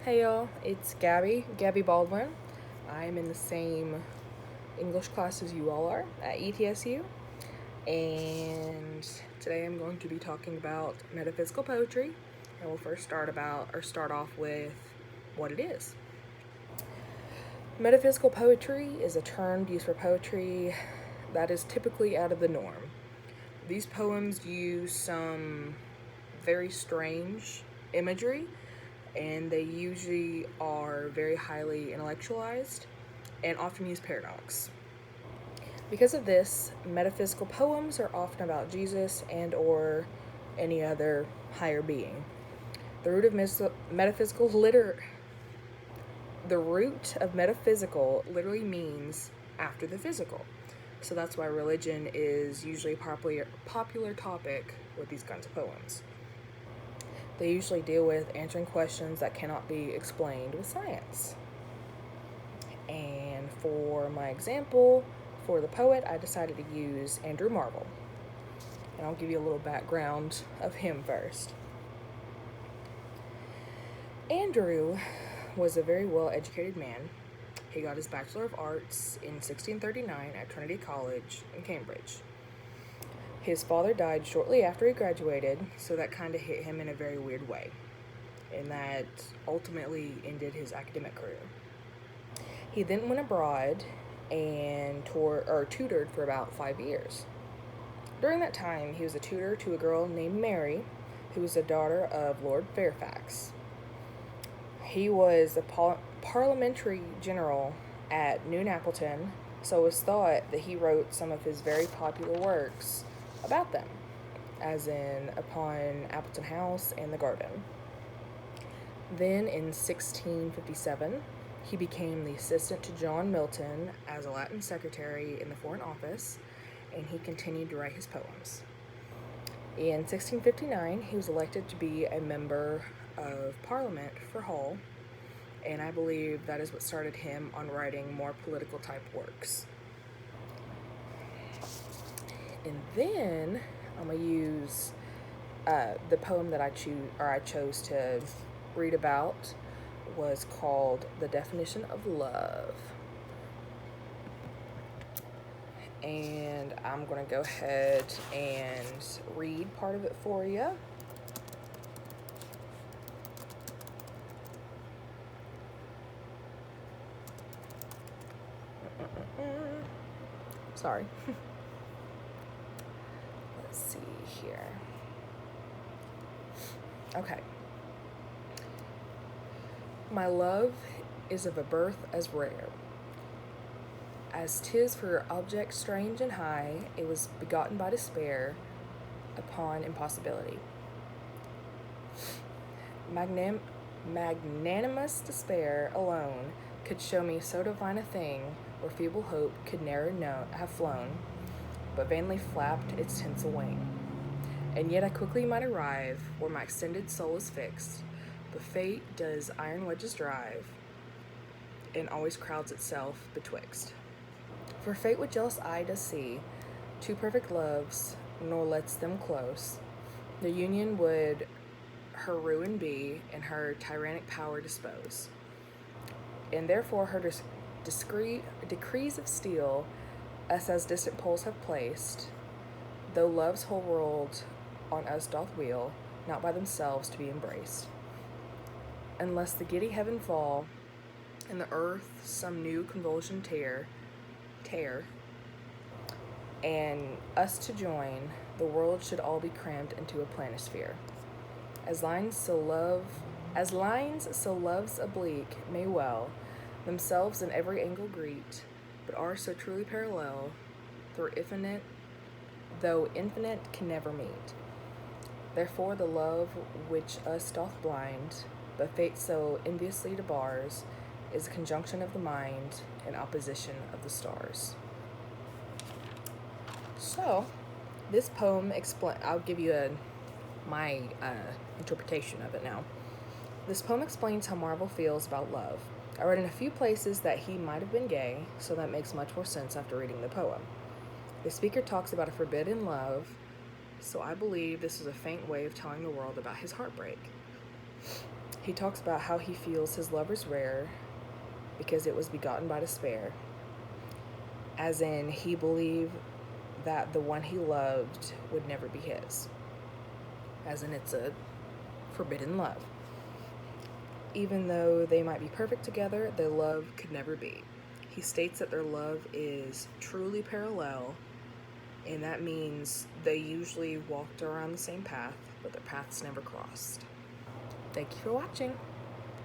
Hey y'all, it's Gabby Baldwin. I'm in the same English class as you all are at ETSU, and today I'm going to be talking about metaphysical poetry, and we'll first start off with what it is. Metaphysical poetry is a term used for poetry that is typically out of the norm. These poems use some very strange imagery, and they usually are very highly intellectualized and often use paradox. Because of this, metaphysical poems are often about Jesus and or any other higher being. The root of metaphysical literally means after the physical. So that's why religion is usually a popular topic with these kinds of poems. They usually deal with answering questions that cannot be explained with science. And for my example, for the poet, I decided to use Andrew Marvell. And I'll give you a little background of him first. Andrew was a very well-educated man. He got his Bachelor of Arts in 1639 at Trinity College in Cambridge. His father died shortly after he graduated, so that kind of hit him in a very weird way, and that ultimately ended his academic career. He then went abroad and tutored for about 5 years. During that time, he was a tutor to a girl named Mary, who was the daughter of Lord Fairfax. He was a parliamentary general at New Appleton, so it was thought that he wrote some of his very popular works about them, as in Upon Appleton House and the Garden. Then in 1657, he became the assistant to John Milton as a Latin secretary in the Foreign Office, and he continued to write his poems. In 1659, he was elected to be a member of Parliament for Hull, and I believe that is what started him on writing more political type works. And then I'm gonna use the poem that I chose to read about was called "The Definition of Love," and I'm gonna go ahead and read part of it for you. Sorry. Let's see here. Okay. My love is of a birth as rare as 'tis for object strange and high. It was begotten by despair upon impossibility. Magnanimous despair alone could show me so divine a thing, where feeble hope could ne'er have flown, but vainly flapped its tinsel wing. And yet I quickly might arrive where my extended soul is fixed, but fate does iron wedges drive, and always crowds itself betwixt. For fate with jealous eye does see two perfect loves, nor lets them close. The union would her ruin be, and her tyrannic power dispose. And therefore her decrees of steel us as distant poles have placed, though love's whole world on us doth wheel, not by themselves to be embraced. Unless the giddy heaven fall, and the earth some new convulsion tear, and us to join, the world should all be crammed into a planisphere. As lines so love's oblique may well themselves in every angle greet, but are so truly parallel, though infinite can never meet. Therefore the love which us doth blind, but fate so enviously debars, is a conjunction of the mind and opposition of the stars. So, this poem I'll give you my interpretation of it now. This poem explains how Marvell feels about love. I read in a few places that he might have been gay, so that makes much more sense after reading the poem. The speaker talks about a forbidden love, so I believe this is a faint way of telling the world about his heartbreak. He talks about how he feels his love is rare because it was begotten by despair, as in he believed that the one he loved would never be his, as in it's a forbidden love. Even though they might be perfect together, their love could never be. He states that their love is truly parallel, and that means they usually walked around the same path, but their paths never crossed. Thank you for watching.